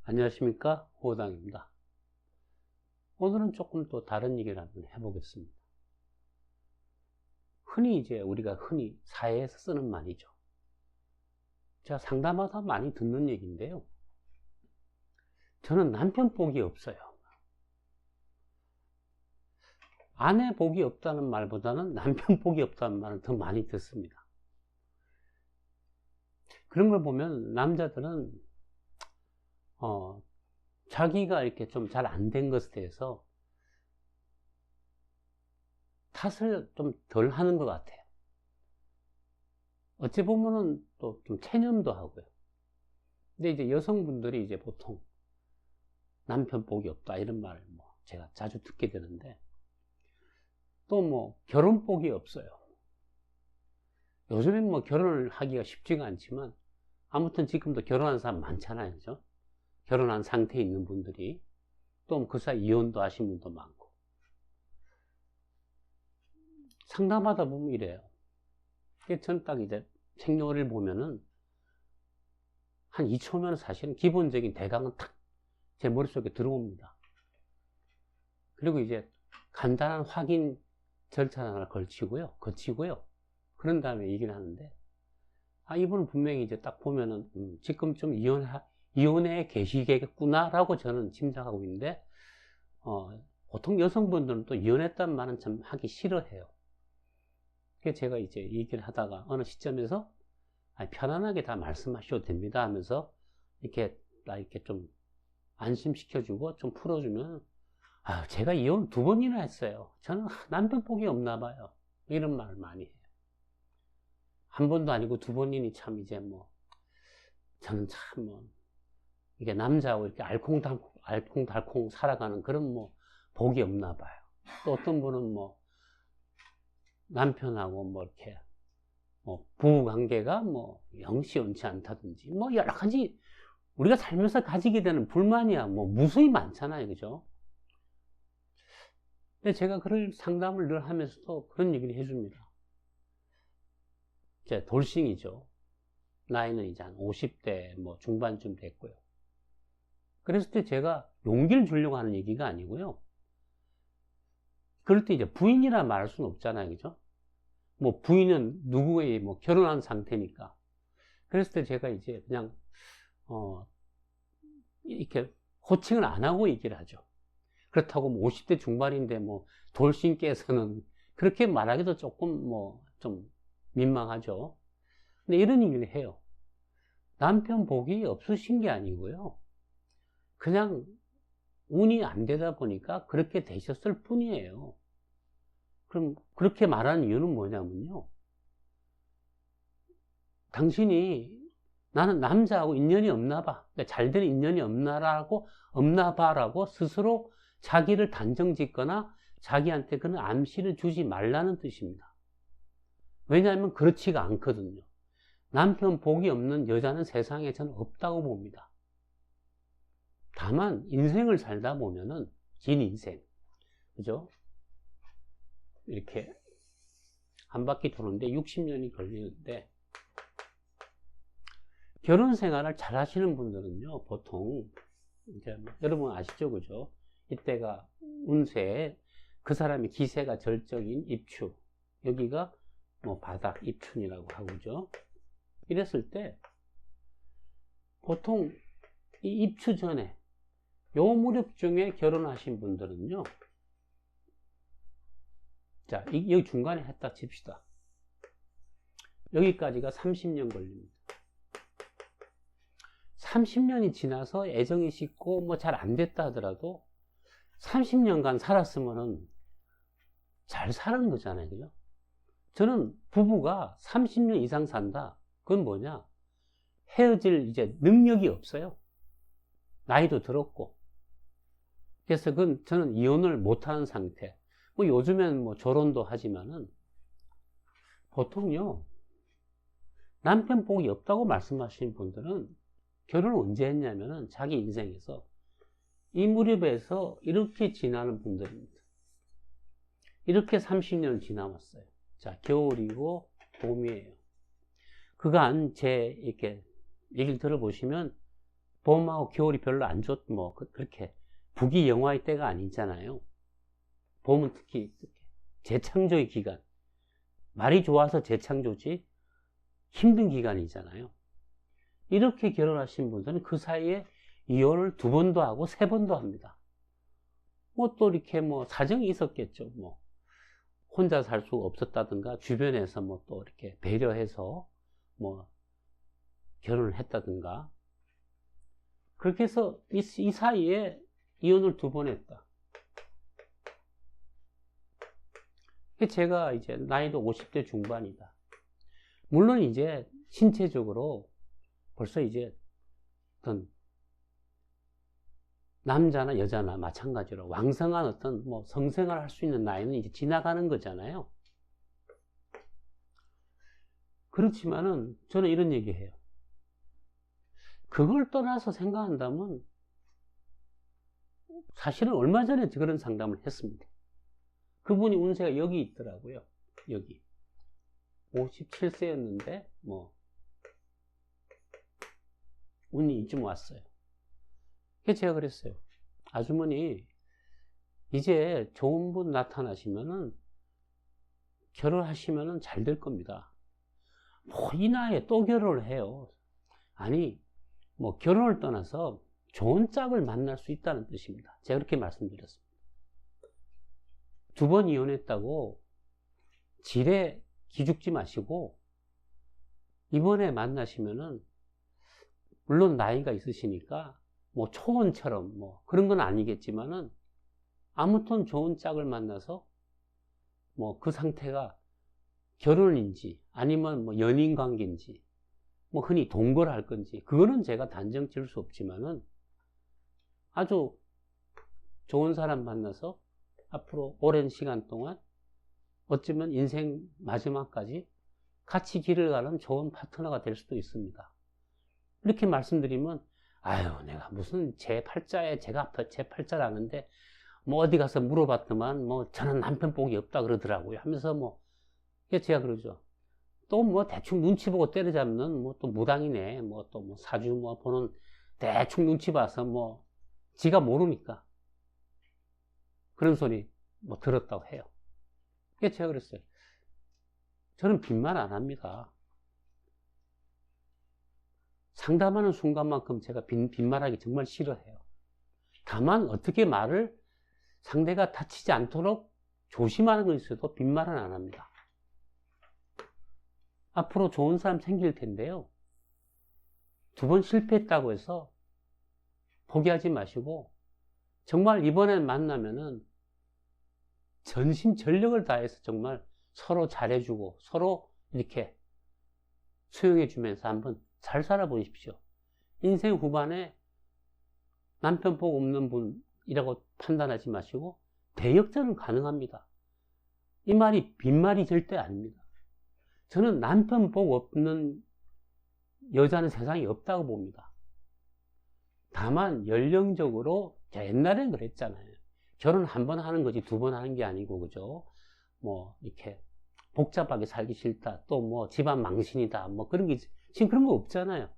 안녕하십니까, 호당입니다. 오늘은 조금 또 다른 얘기를 한번 해보겠습니다. 우리가 흔히 사회에서 쓰는 말이죠. 제가 상담하다 많이 듣는 얘기인데요. 저는 남편 복이 없어요. 아내 복이 없다는 말보다는 남편 복이 없다는 말을 더 많이 듣습니다. 그런 걸 보면 남자들은 자기가 이렇게 좀 잘 안 된 것에 대해서 탓을 좀 덜 하는 것 같아요. 어찌 보면은 또 좀 체념도 하고요. 근데 이제 여성분들이 이제 보통 남편 복이 없다 이런 말을 제가 자주 듣게 되는데, 또 결혼 복이 없어요. 요즘엔 결혼을 하기가 쉽지가 않지만 아무튼 지금도 결혼한 사람 많잖아요, 그죠? 결혼한 상태에 있는 분들이 또 그 사이 이혼도 하신 분도 많고. 상담하다 보면 이래요. 저는 딱 이제 생년월일 보면은 한 2초면 사실은 기본적인 대강은 탁 제 머릿속에 들어옵니다. 그리고 이제 간단한 확인 절차 하나를 거치고요. 그런 다음에 얘기를 하는데, 이분은 분명히 이제 딱 보면은 지금 좀 이혼에 계시겠구나라고 저는 짐작하고 있는데, 보통 여성분들은 또 이혼했다는 말은 참 하기 싫어해요. 그래서 제가 이제 얘기를 하다가 어느 시점에서 편안하게 다 말씀하셔도 됩니다 하면서 이렇게 좀 안심시켜주고 좀 풀어주면, 제가 이혼 2번이나 했어요. 저는 남편 복이 없나 봐요. 이런 말을 많이 해요. 한 번도 아니고 2번이니 참 이제 저는 참 이게 남자하고 이렇게 알콩달콩 살아가는 그런 복이 없나 봐요. 또 어떤 분은 남편하고 이렇게 부부 관계가 영 시원치 않다든지 여러 가지 우리가 살면서 가지게 되는 불만이야 무수히 많잖아요, 그죠? 근데 제가 그런 상담을 늘 하면서도 그런 얘기를 해줍니다. 제 돌싱이죠. 나이는 이제 한 50대 중반쯤 됐고요. 그랬을 때 제가 용기를 주려고 하는 얘기가 아니고요. 그럴 때 이제 부인이라 말할 수는 없잖아요, 그죠? 부인은 누구의 결혼한 상태니까. 그랬을 때 제가 이제 그냥 이렇게 호칭을 안 하고 얘기를 하죠. 그렇다고 50대 중반인데 돌싱께서는 그렇게 말하기도 조금 좀 민망하죠. 근데 이런 얘기를 해요. 남편 복이 없으신 게 아니고요. 그냥 운이 안 되다 보니까 그렇게 되셨을 뿐이에요. 그럼 그렇게 말하는 이유는 뭐냐면요. 당신이 나는 남자하고 인연이 없나 봐. 그러니까 잘 되는 인연이 없나 봐라고 스스로 자기를 단정 짓거나 자기한테 그런 암시를 주지 말라는 뜻입니다. 왜냐하면 그렇지가 않거든요. 남편 복이 없는 여자는 세상에 저는 없다고 봅니다. 다만 인생을 살다 보면은 긴 인생, 그죠? 이렇게 한 바퀴 도는데 60년이 걸리는데, 결혼 생활을 잘 하시는 분들은요, 보통 이제 여러분 아시죠, 그죠? 이때가 운세, 그 사람의 기세가 절정인 입추, 여기가 바닥 입춘이라고 하고죠. 이랬을 때 보통 이 입추 전에 요 무렵 중에 결혼하신 분들은요, 자, 여기 중간에 했다 칩시다. 여기까지가 30년 걸립니다. 30년이 지나서 애정이 식고 잘 안 됐다 하더라도 30년간 살았으면은 잘 사는 거잖아요, 그죠? 저는 부부가 30년 이상 산다. 그건 뭐냐? 헤어질 이제 능력이 없어요. 나이도 들었고. 그래서 저는 이혼을 못하는 상태. 요즘엔 결혼도 하지만은 보통요, 남편 복이 없다고 말씀하시는 분들은 결혼을 언제 했냐면은 자기 인생에서 이 무렵에서 이렇게 지나는 분들입니다. 이렇게 30년을 지나왔어요. 자, 겨울이고 봄이에요. 그간 이렇게 얘기를 들어보시면 봄하고 겨울이 별로 안 좋, 뭐, 그렇게 부귀영화의 때가 아니잖아요. 봄은 특히 재창조의 기간. 말이 좋아서 재창조지 힘든 기간이잖아요. 이렇게 결혼하신 분들은 그 사이에 이혼을 2번도 하고 3번도 합니다. 뭐 또 이렇게 뭐 사정이 있었겠죠. 뭐 혼자 살 수가 없었다든가 주변에서 뭐 또 이렇게 배려해서 뭐 결혼을 했다든가. 그렇게 해서 이 사이에 이혼을 2번 했다. 제가 이제 나이도 50대 중반이다. 물론 이제 신체적으로 벌써 이제 어떤 남자나 여자나 마찬가지로 왕성한 어떤 뭐 성생활 할 수 있는 나이는 이제 지나가는 거잖아요. 그렇지만은 저는 이런 얘기해요. 그걸 떠나서 생각한다면 사실은 얼마 전에 그런 상담을 했습니다. 그분이 운세가 여기 있더라고요. 여기 57세였는데 뭐 운이 이쯤 왔어요. 그래서 제가 그랬어요. 아주머니 이제 좋은 분 나타나시면은 결혼하시면은 잘 될 겁니다. 뭐 이 나이에 또 결혼을 해요. 아니 뭐 결혼을 떠나서 좋은 짝을 만날 수 있다는 뜻입니다. 제가 그렇게 말씀드렸습니다. 2번 이혼했다고 지레 기죽지 마시고 이번에 만나시면은 물론 나이가 있으시니까 뭐 초혼처럼 뭐 그런 건 아니겠지만은 아무튼 좋은 짝을 만나서 뭐 그 상태가 결혼인지 아니면 뭐 연인 관계인지 뭐 흔히 동거할 건지 그거는 제가 단정 지을 수 없지만은 아주 좋은 사람 만나서 앞으로 오랜 시간 동안 어쩌면 인생 마지막까지 같이 길을 가는 좋은 파트너가 될 수도 있습니다. 이렇게 말씀드리면 아유 내가 무슨 제 팔자에 제가 제 팔자라는데 뭐 어디 가서 물어봤더만 뭐 저는 남편 복이 없다 그러더라고요 하면서 뭐 제가 그러죠. 또 뭐 대충 눈치 보고 때려잡는 뭐 또 무당이네 뭐 또 뭐 사주 뭐 보는 대충 눈치 봐서 뭐 지가 모르니까 그런 소리 뭐 들었다고 해요. 그래서 제가 그랬어요. 저는 빈말 안 합니다. 상담하는 순간만큼 제가 빈말하기 정말 싫어해요. 다만 어떻게 말을 상대가 다치지 않도록 조심하는 건 있어도 빈말은 안 합니다. 앞으로 좋은 사람 생길 텐데요. 2번 실패했다고 해서 포기하지 마시고 정말 이번엔 만나면은 전심전력을 다해서 정말 서로 잘해주고 서로 이렇게 수용해주면서 한번 잘 살아보십시오. 인생 후반에 남편 복 없는 분이라고 판단하지 마시고 대역전은 가능합니다. 이 말이 빈말이 절대 아닙니다. 저는 남편 복 없는 여자는 세상에 없다고 봅니다. 다만 연령적으로 옛날엔 그랬잖아요. 결혼 1번 하는 거지 2번 하는 게 아니고 그죠? 뭐 이렇게 복잡하게 살기 싫다. 또 뭐 집안 망신이다. 뭐 그런 게 지금 그런 거 없잖아요.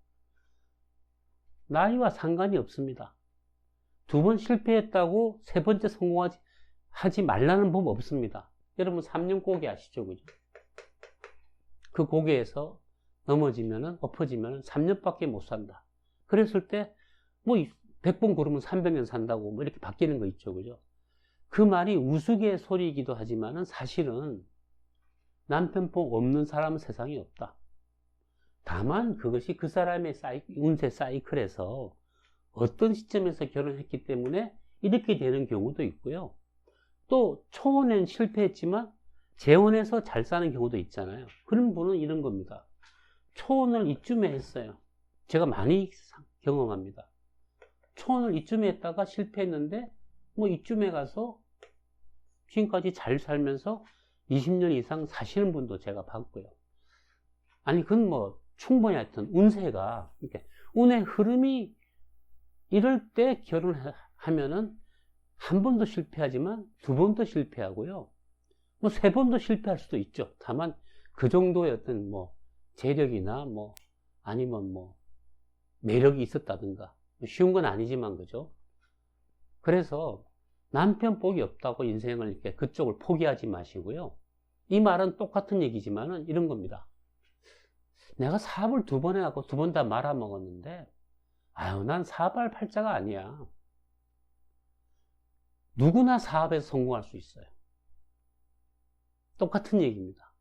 나이와 상관이 없습니다. 2번 실패했다고 3번째 성공하지 말라는 법 없습니다. 여러분 3년 고개 아시죠? 그죠? 그 고개에서 넘어지면은 엎어지면은 3년밖에 못 산다. 그랬을 때 뭐 100번 걸으면 300년 산다고 뭐 이렇게 바뀌는 거 있죠. 그죠? 그 말이 우스갯소리이기도 하지만은 사실은 남편 복 없는 사람은 세상에 없다. 다만 그것이 그 사람의 운세 사이클에서 어떤 시점에서 결혼했기 때문에 이렇게 되는 경우도 있고요. 또 초혼엔 실패했지만 재혼해서 잘 사는 경우도 있잖아요. 그런 분은 이런 겁니다. 초혼을 이쯤에 했어요. 제가 많이 경험합니다. 초혼을 이쯤에 했다가 실패했는데 뭐 이쯤에 가서 지금까지 잘 살면서 20년 이상 사시는 분도 제가 봤고요. 아니 그건 뭐 충분히 하여튼 운세가 이렇게 운의 흐름이 이럴 때 결혼하면은 1번도 실패하지만 2번도 실패하고요. 뭐 3번도 실패할 수도 있죠. 다만 그 정도의 어떤 뭐 재력이나 뭐 아니면 뭐 매력이 있었다든가 쉬운 건 아니지만, 그죠? 그래서 남편 복이 없다고 인생을 이렇게 그쪽을 포기하지 마시고요. 이 말은 똑같은 얘기지만은 이런 겁니다. 내가 사업을 2번 해갖고 2번 다 말아먹었는데, 아유, 난 사업할 팔자가 아니야. 누구나 사업에서 성공할 수 있어요. 똑같은 얘기입니다.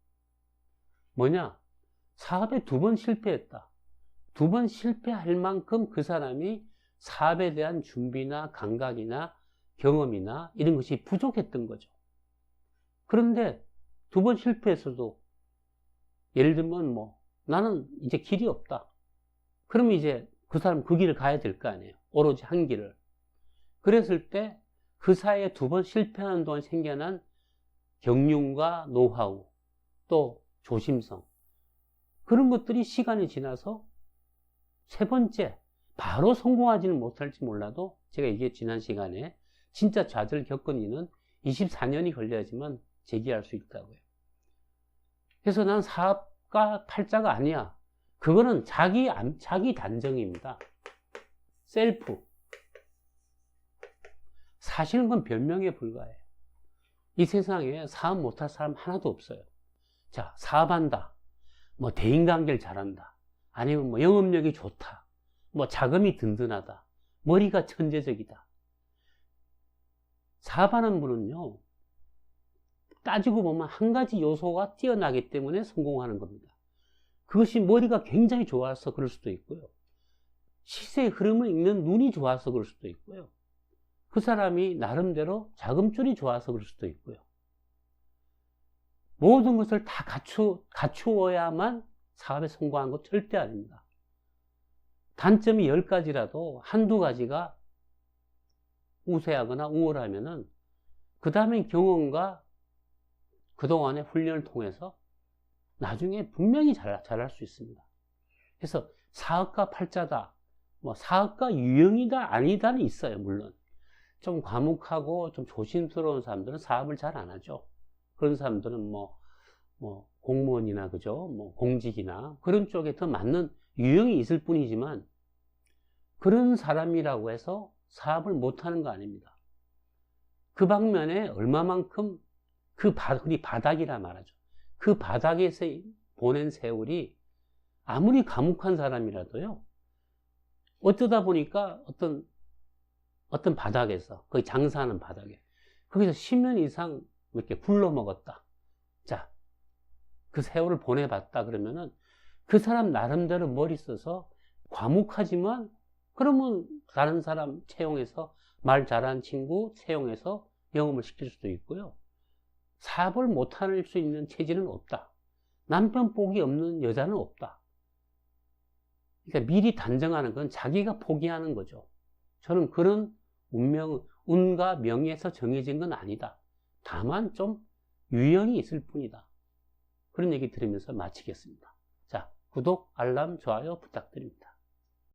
뭐냐? 사업에 2번 실패했다. 2번 실패할 만큼 그 사람이 사업에 대한 준비나 감각이나 경험이나 이런 것이 부족했던 거죠. 그런데 2번 실패했어도 예를 들면 나는 이제 길이 없다. 그러면 이제 그 사람 그 길을 가야 될 거 아니에요. 오로지 한 길을. 그랬을 때 그 사이에 2번 실패하는 동안 생겨난 경륜과 노하우, 또 조심성, 그런 것들이 시간이 지나서 3번째, 바로 성공하지는 못할지 몰라도 제가 이게 지난 시간에 진짜 좌절을 겪은 이는 24년이 걸려야지만 재기할 수 있다고요. 그래서 난 사업가 팔자가 아니야. 그거는 자기 단정입니다. 셀프. 사실은 그건 별명에 불과해요. 이 세상에 사업 못할 사람 하나도 없어요. 자, 사업한다. 대인관계를 잘한다. 아니면 영업력이 좋다. 자금이 든든하다. 머리가 천재적이다. 사업하는 분은요, 따지고 보면 한 가지 요소가 뛰어나기 때문에 성공하는 겁니다. 그것이 머리가 굉장히 좋아서 그럴 수도 있고요. 시세의 흐름을 읽는 눈이 좋아서 그럴 수도 있고요. 그 사람이 나름대로 자금줄이 좋아서 그럴 수도 있고요. 모든 것을 다 갖추어야만 사업에 성공한 것 절대 아닙니다. 단점이 10가지라도 한두 가지가 우세하거나 우월하면은 그 다음에 경험과 그동안의 훈련을 통해서 나중에 분명히 잘할 수 있습니다. 그래서 사업가 팔자다, 사업가 유형이다 아니다는 있어요. 물론 좀 과묵하고 좀 조심스러운 사람들은 사업을 잘 안 하죠. 그런 사람들은 공무원이나 그죠, 공직이나 그런 쪽에 더 맞는 유형이 있을 뿐이지만, 그런 사람이라고 해서 사업을 못하는 거 아닙니다. 그 방면에 얼마만큼 우리 바닥이라 말하죠. 그 바닥에서 보낸 세월이 아무리 과묵한 사람이라도요, 어쩌다 보니까 어떤 바닥에서, 거의 장사하는 바닥에, 거기서 10년 이상 이렇게 굴러먹었다. 자, 그 세월을 보내봤다 그러면은 그 사람 나름대로 머리 써서 과묵하지만, 그러면 다른 사람 채용해서 말 잘하는 친구 채용해서 영업을 시킬 수도 있고요. 사업을 못할 수 있는 체질은 없다. 남편 복이 없는 여자는 없다. 그러니까 미리 단정하는 건 자기가 포기하는 거죠. 저는 그런 운과 명예에서 정해진 건 아니다. 다만 좀 유형이 있을 뿐이다. 그런 얘기 들으면서 마치겠습니다. 자, 구독, 알람, 좋아요 부탁드립니다.